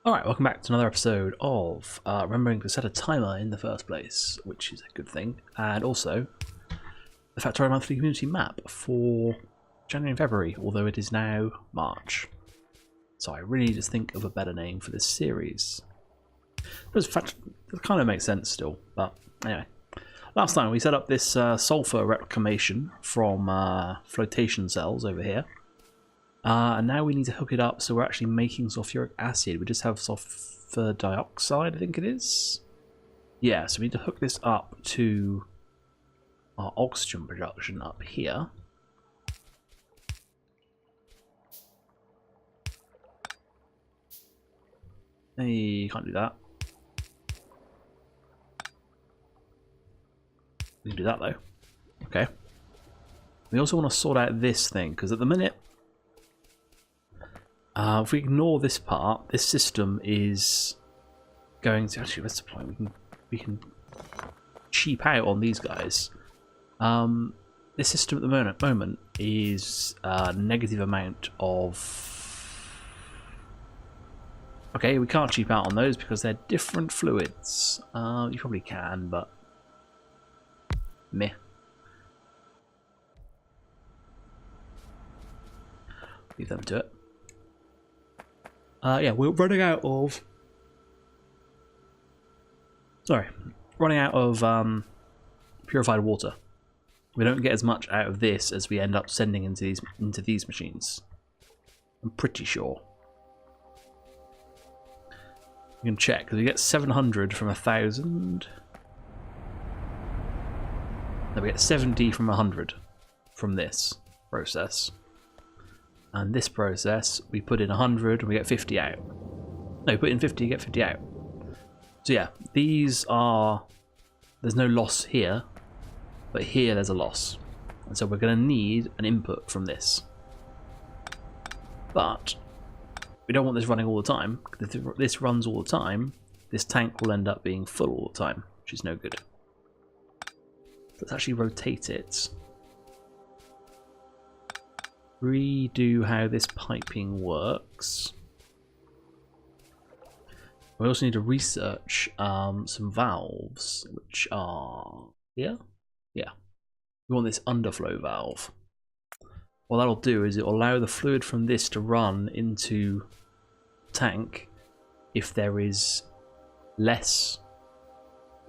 Alright, welcome back to another episode of remembering to set a timer in the first place, which is a good thing, and also the Factorio Monthly Community Map for January and February, although it is now March. So I really need to think of a better name for this series. It kind of makes sense still, but anyway. Last time we set up this sulfur reclamation from flotation cells over here. And now we need to hook it up so we're actually making sulfuric acid. We just have sulfur dioxide, I think it is. Yeah, so we need to hook this up to our oxygen production up here. Hey, you can't do that. We can do that though. Okay. We also want to sort out this thing, because at the minute, if we ignore this part, this system is going to actually. What's the point? We can cheap out on these guys. This system at the moment is a negative amount of. Okay, we can't cheap out on those because they're different fluids. You probably can, but meh. Leave them to it. Yeah, we're running out of. Running out of purified water. We don't get as much out of this as we end up sending into these machines. I'm pretty sure. We can check because we get 700 from 1,000. No, we get 70 from 100 from this process. And this process, we put in 100 and we get 50 out. No, put in 50, you get 50 out. So yeah, these are... There's no loss here, but here there's a loss. And so we're going to need an input from this. But we don't want this running all the time. If this runs all the time, this tank will end up being full all the time, which is no good. Let's actually rotate it. Redo how this piping works. We also need to research some valves, which are here. Yeah, we want this underflow valve. What that'll do is it will allow the fluid from this to run into the tank if there is less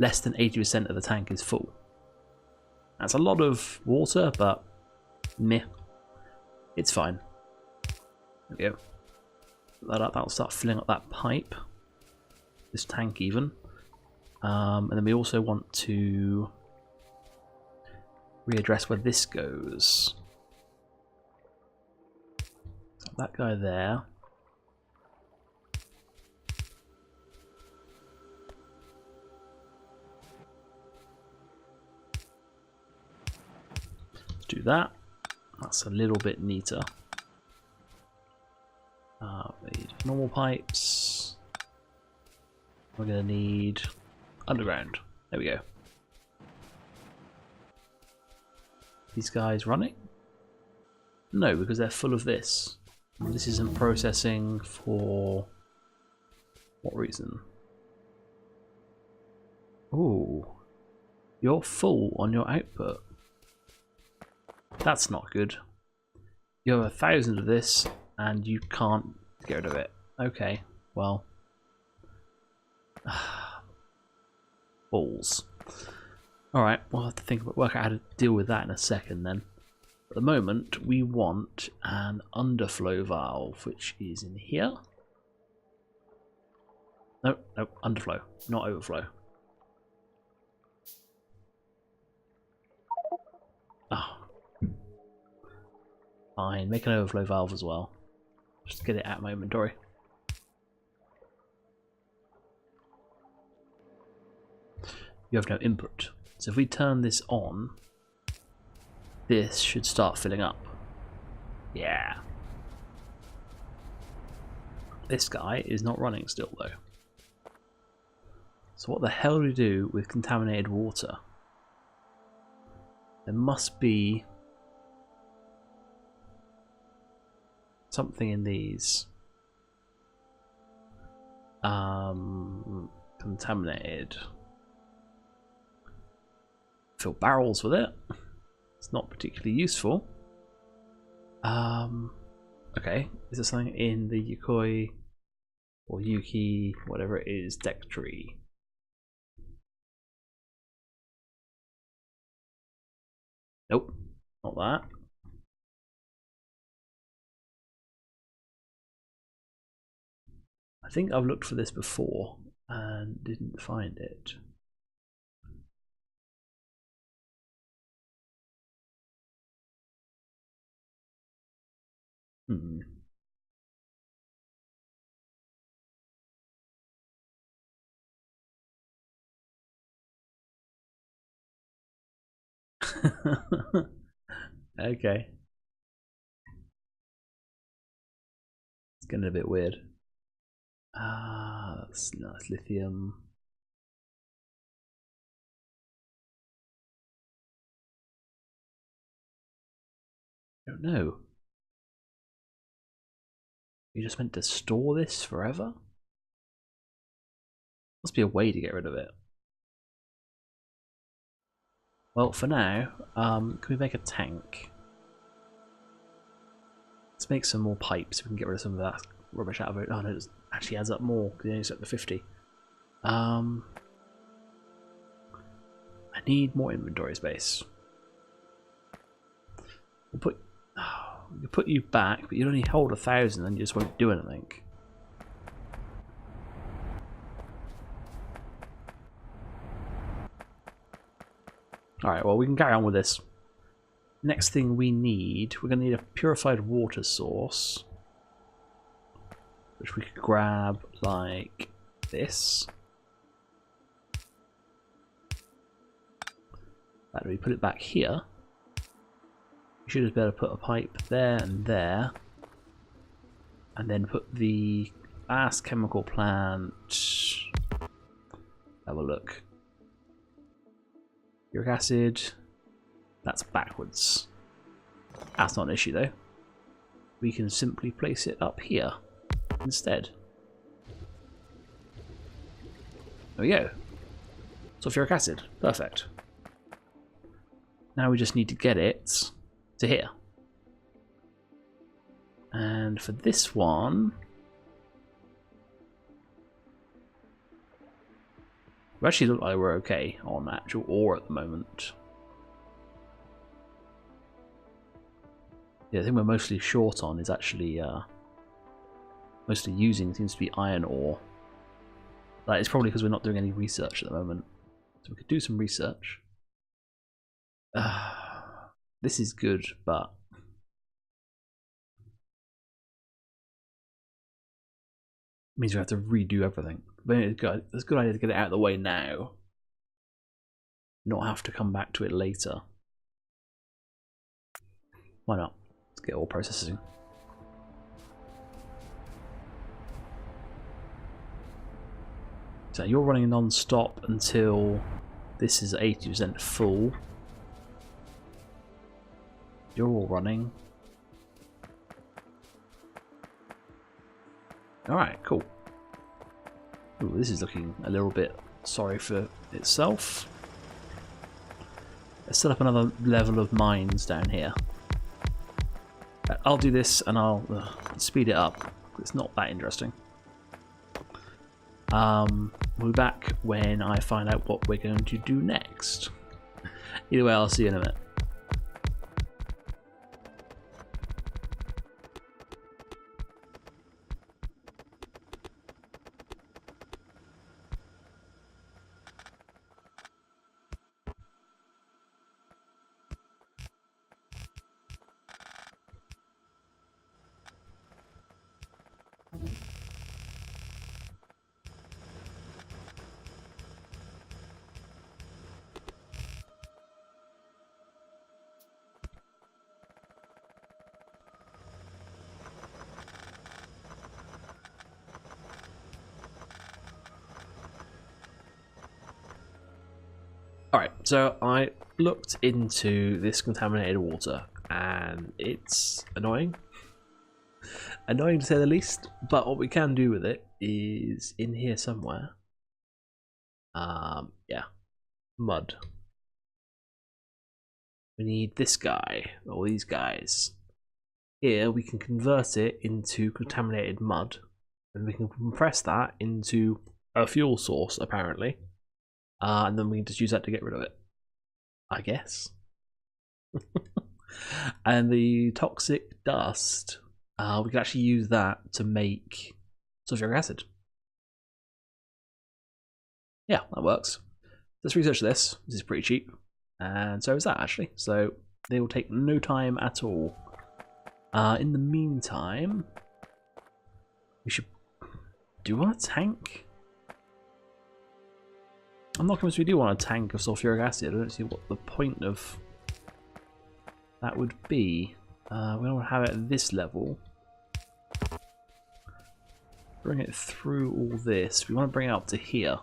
than 80% of the tank is full. That's a lot of water, but meh. It's fine. There we go. That up, that'll start filling up that pipe. This tank even. And then we also want to readdress where this goes. So that guy there. Let's do that. That's a little bit neater. We need normal pipes. We're going to need underground. There we go. These guys running? No, because they're full of this. This isn't processing for what reason? Ooh, you're full on your output. That's not good. You have 1,000 of this and you can't get rid of it. Okay, well. Balls. Alright, we'll have to work out how to deal with that in a second then. At the moment, we want an underflow valve, which is in here. No, underflow, not overflow. Oh. Fine, make an overflow valve as well. Just to get it out of my inventory. You have no input. So if we turn this on, this should start filling up. Yeah. This guy is not running still though. So what the hell do we do with contaminated water? There must be something in these. Contaminated. Fill barrels with it. It's not particularly useful. Okay, is there something in the Yukoi or Yuki, whatever it is, deck tree? Nope, not that. I think I've looked for this before and didn't find it. Okay. It's getting a bit weird. That's lithium. I don't know. You just meant to store this forever? Must be a way to get rid of it. Well, for now, can we make a tank? Let's make some more pipes so we can get rid of some of that rubbish out of it. Oh no, it actually adds up more because it only set to 50. I need more inventory space. We'll put you back, but you only hold 1,000 and you just won't do anything. Alright, well we can carry on with this. Next thing we need, we're going to need a purified water source. Which we could grab like this. Right, we put it back here. We should just be able to put a pipe there and there. And then put the last chemical plant. Have a look. Uric acid. That's backwards. That's not an issue though. We can simply place it up here instead. There we go. Sulfuric acid. Perfect. Now we just need to get it to here. And for this one, we actually look like we're okay on actual ore at the moment. Yeah, the thing we're mostly short on is actually mostly using seems to be iron ore. That is probably because we're not doing any research at the moment. So we could do some research. This is good, but means we have to redo everything. But it's a good idea to get it out of the way now. Not have to come back to it later. Why not? Let's get all processing. So you're running non-stop until this is 80% full. You're all running. Alright, cool. Ooh, this is looking a little bit sorry for itself. Let's set up another level of mines down here. I'll do this and I'll speed it up. It's not that interesting. We'll be back when I find out what we're going to do next. Either way, I'll see you in a minute. Alright, so I looked into this contaminated water and it's annoying. Annoying to say the least, but what we can do with it is in here somewhere. Yeah, mud. We need this guy, or these guys. Here we can convert it into contaminated mud, and we can compress that into a fuel source, apparently. And then we can just use that to get rid of it, I guess. And the toxic dust, we can actually use that to make sulfuric acid. Yeah, that works. Let's research this. This is pretty cheap. And so is that, actually. So they will take no time at all. In the meantime, we should... Do we want a tank? I'm not convinced we do want a tank of sulfuric acid. I don't see what the point of that would be. We don't want to have it at this level. Bring it through all this. We want to bring it up to here.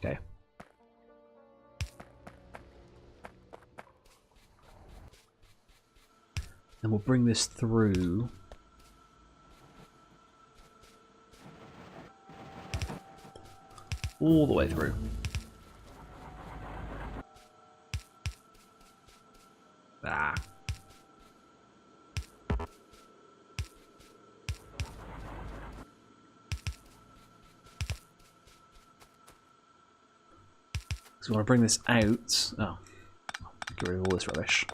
Okay. And we'll bring this through. All the way through. Ah. So we want to bring this out. Oh, get rid of all this rubbish.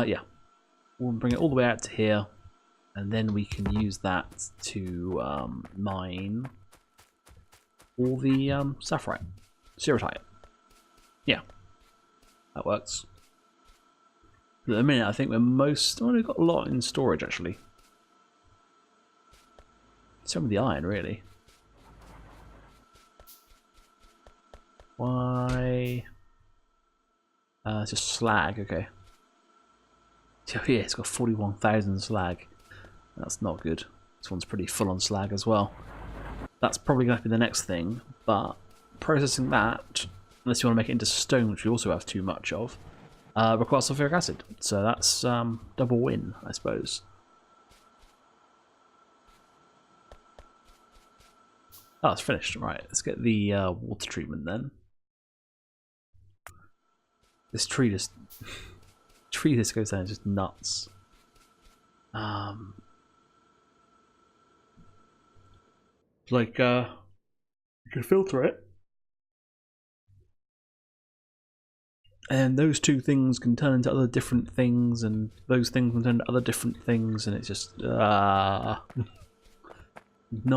Yeah, we'll bring it all the way out to here, and then we can use that to mine all the Stiratite. Yeah, that works. At the minute, I think we're we've got a lot in storage actually. Some of the iron, really. Why? It's just slag. Okay. Oh yeah, it's got 41,000 slag. That's not good. This one's pretty full on slag as well. That's probably going to be the next thing, but processing that, unless you want to make it into stone, which we also have too much of, requires sulfuric acid. So that's double win, I suppose. Oh, it's finished. Right, let's get the water treatment then. This tree just... tree this goes down is just nuts. Like you can filter it, and those two things can turn into other different things, and those things can turn into other different things, and it's just no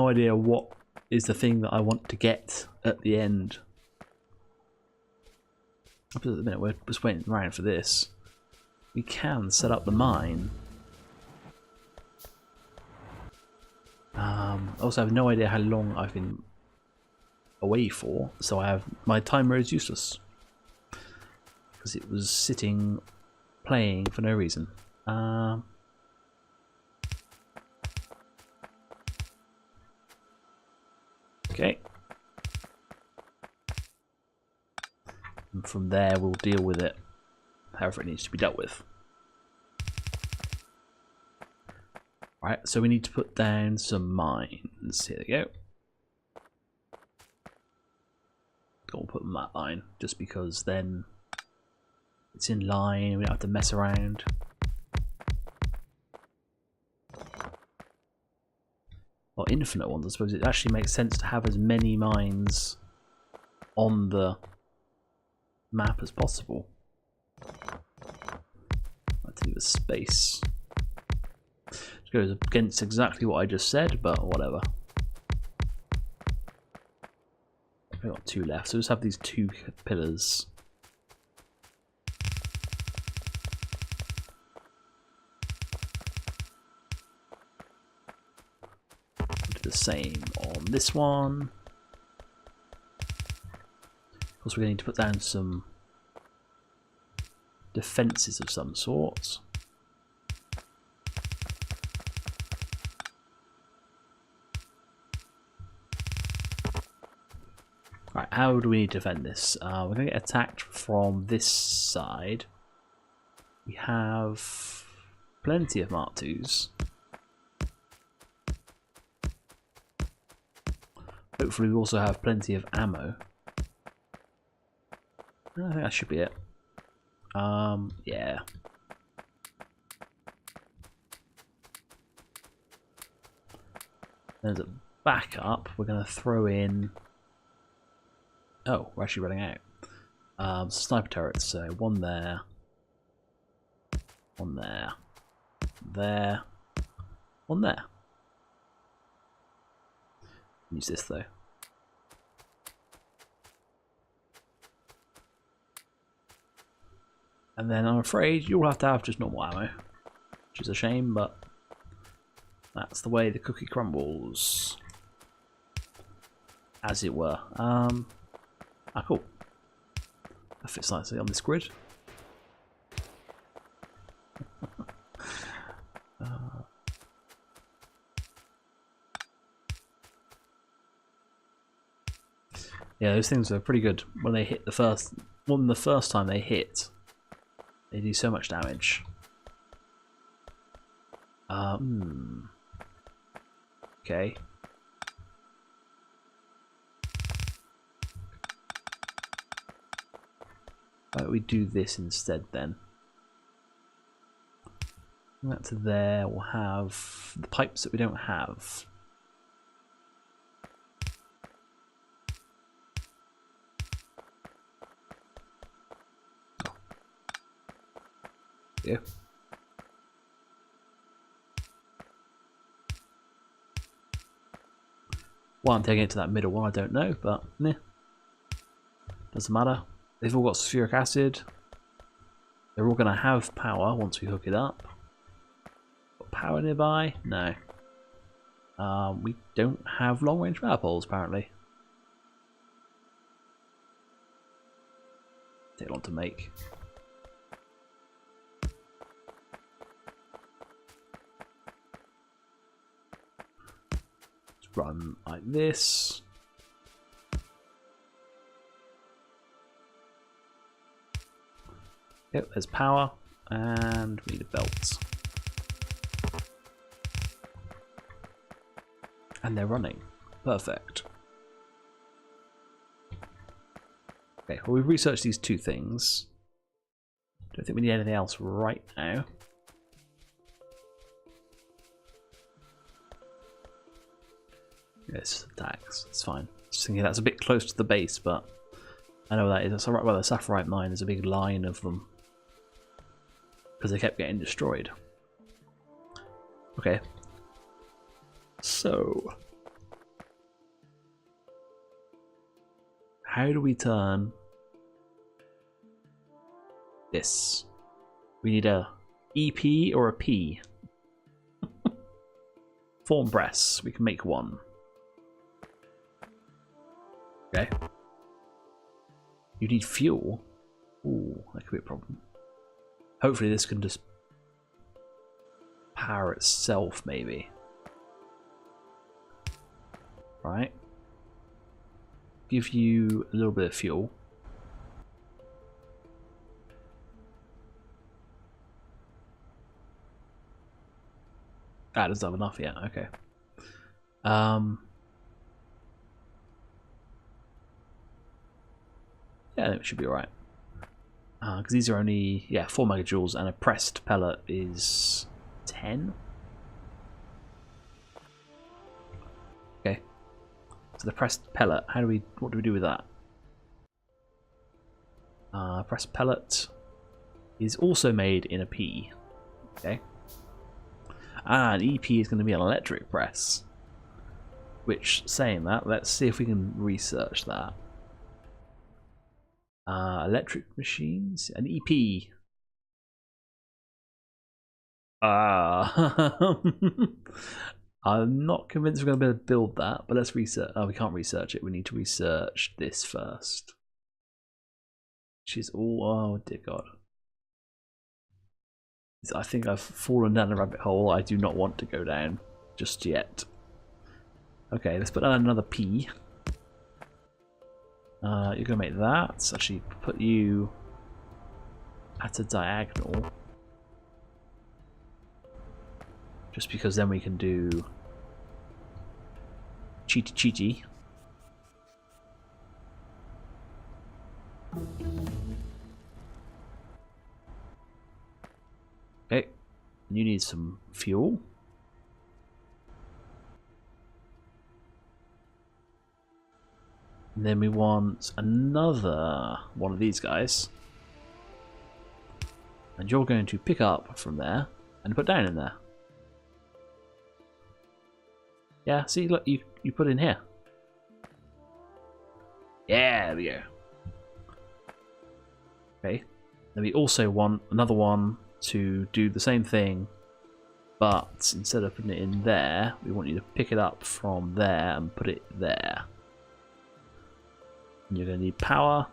idea what is the thing that I want to get at the end. Up at the minute, we're just waiting around for this. We can set up the mine. Also, I have no idea how long I've been away for, so my timer is useless because it was sitting playing for no reason. Okay. And from there, we'll deal with it however it needs to be dealt with. Right, so we need to put down some mines. Here we go. We'll put them that line, just because then it's in line, we don't have to mess around. Or infinite ones, I suppose. It actually makes sense to have as many mines on the map as possible. Let's leave a space. It goes against exactly what I just said, but whatever. We've got two left, so just have these two pillars. Do the same on this one. Of course, we're going to need to put down some defences of some sort. Right, how do we need to defend this? We're going to get attacked from this side. We have plenty of Mark IIs. Hopefully we also have plenty of ammo. I think that should be it. Yeah. There's a backup. We're going to throw in... Oh, we're actually running out. Sniper turrets, so one there. One there. There. One there. Use this though. And then I'm afraid you'll have to have just normal ammo. Which is a shame, but that's the way the cookie crumbles. As it were. Cool. That fits nicely on this grid. Yeah, those things are pretty good when they hit the first. When the first time they hit, they do so much damage. Okay. Why don't we do this instead then? That to there, we'll have the pipes that we don't have. Yeah. Why I'm taking it to that middle one, I don't know, but meh. Doesn't matter. They've all got sulfuric acid. They're all going to have power once we hook it up. Got power nearby? No. We don't have long-range power poles, apparently. Take long to make. Let's run like this. Yep, there's power, and we need a belt. And they're running. Perfect. Okay, well we've researched these two things. Don't think we need anything else right now. Yes, attacks. It's fine. Just thinking that's a bit close to the base, but I know that is. It's right by the Sapphirite mine. There's a big line of them because they kept getting destroyed. Okay. So, how do we turn this? We need a EP or a P. Form press. We can make one. Okay. You need fuel. Ooh, that could be a problem. Hopefully this can just power itself, maybe. Right. Give you a little bit of fuel. Ah, it doesn't have enough yet. Okay. Yeah, it should be alright. Because these are only, 4 megajoules, and a pressed pellet is 10. Okay. So the pressed pellet, what do we do with that? Pressed pellet is also made in a P. Okay. And EP is going to be an electric press. Which, saying that, let's see if we can research that. Electric machines, an EP. I'm not convinced we're going to be able to build that, but let's research. Oh, we can't research it. We need to research this first. Which is all. Oh dear God. I think I've fallen down a rabbit hole I do not want to go down just yet. Okay, let's put down another P. You're going to make that. Actually, put you at a diagonal. Just because then we can do cheaty cheaty. Okay, you need some fuel. And then we want another one of these guys. And you're going to pick up from there and put down in there. Yeah, see, look, you put in here. Yeah, there we go. Okay. Then we also want another one to do the same thing, but instead of putting it in there, we want you to pick it up from there and put it there. And you're going to need power.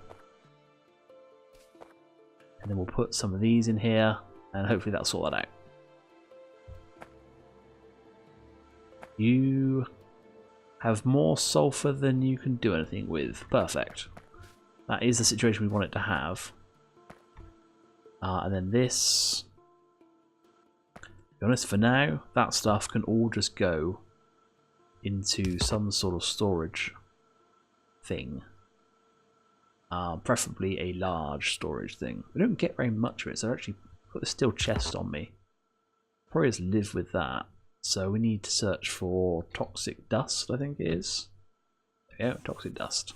And then we'll put some of these in here, and hopefully that'll sort that out. You have more sulfur than you can do anything with. Perfect. That is the situation we want it to have. And then this, to be honest, for now, that stuff can all just go into some sort of storage thing. Preferably a large storage thing. We don't get very much of it, so I actually put the steel chest on me. Probably just live with that. So we need to search for toxic dust, I think it is. Yeah, toxic dust.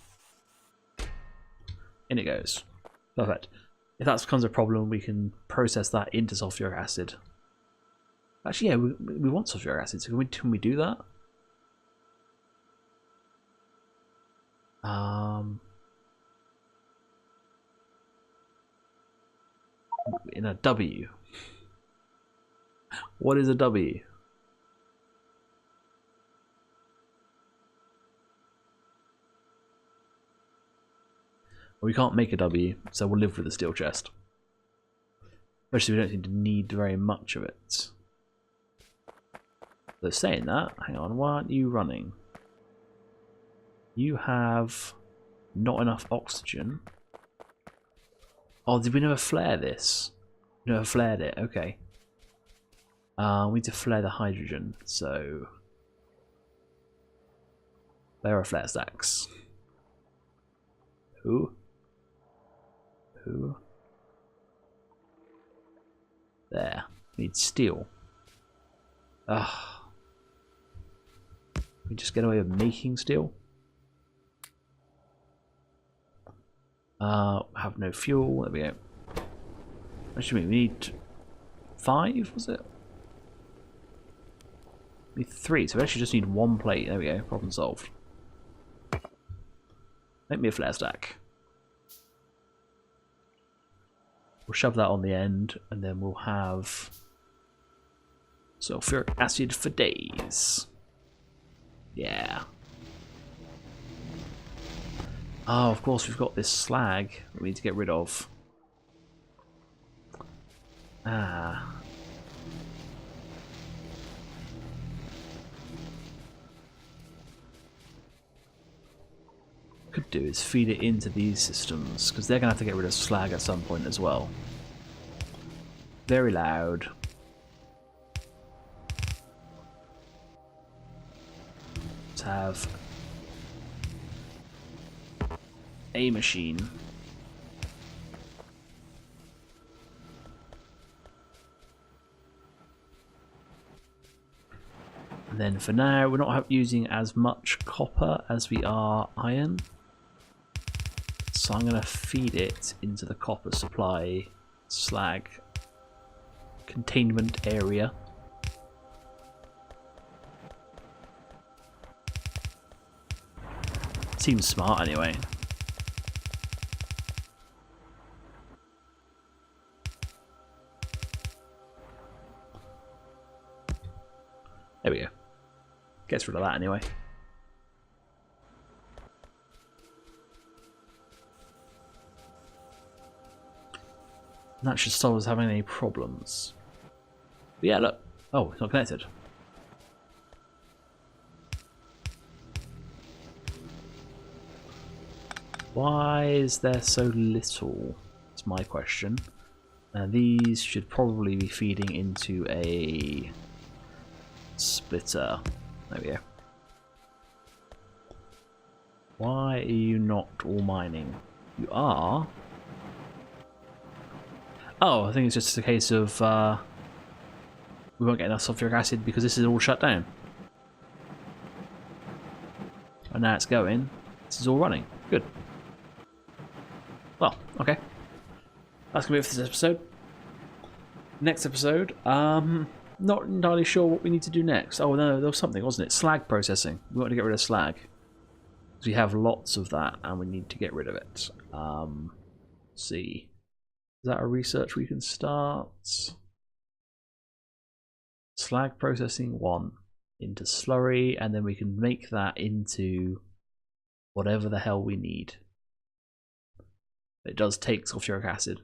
In it goes. Perfect. If that becomes a problem, we can process that into sulfuric acid. Actually, yeah, we want sulfuric acid, so can we do that? In a W. What is a W? We can't make a W, so we'll live with the steel chest. Especially we don't seem to need very much of it. So saying that, hang on, why aren't you running? You have not enough oxygen. Oh, did we never flare this? We never flared it, okay. We need to flare the hydrogen, so... There are flare stacks. Who? There. Need steel. Ugh. We just get away with making steel? Have no fuel. There we go. Actually, we need 5, was it? We need 3, so we actually just need 1 plate. There we go. Problem solved. Make me a flare stack. We'll shove that on the end, and then we'll have sulfuric acid for days. Yeah. Oh, of course, we've got this slag that we need to get rid of. Ah. Could do is feed it into these systems, because they're going to have to get rid of slag at some point as well. Very loud. Let's have a machine. And then for now, we're not using as much copper as we are iron. So I'm going to feed it into the copper supply slag containment area. Seems smart anyway. There we go. Gets rid of that anyway. And that should stop us having any problems. But yeah, look. Oh, it's not connected. Why is there so little? That's my question. These should probably be feeding into a splitter. There we go. Why are you not all mining? You are? Oh, I think it's just a case of we won't get enough sulfuric acid because this is all shut down. And now it's going. This is all running. Good. Well, okay. That's going to be it for this episode. Next episode, not entirely sure what we need to do next. Oh no, there was something, wasn't it? Slag processing. We want to get rid of slag. Because we have lots of that and we need to get rid of it. Let's see. Is that a research we can start? Slag processing 1 into slurry, and then we can make that into whatever the hell we need. It does take sulfuric acid.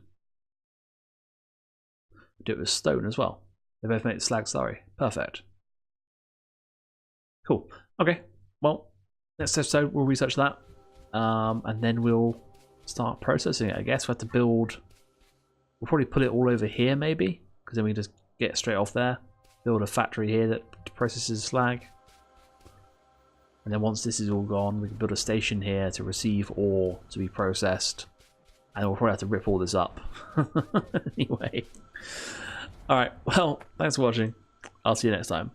Do it with stone as well. They both make the slag slurry. Perfect. Cool. Okay. Well, next episode we'll research that, and then we'll start processing it. I guess we have to build. We'll probably put it all over here, maybe, because then we can just get straight off there. Build a factory here that processes slag, and then once this is all gone, we can build a station here to receive ore to be processed. And we'll probably have to rip all this up. Anyway. Alright, well, thanks for watching. I'll see you next time.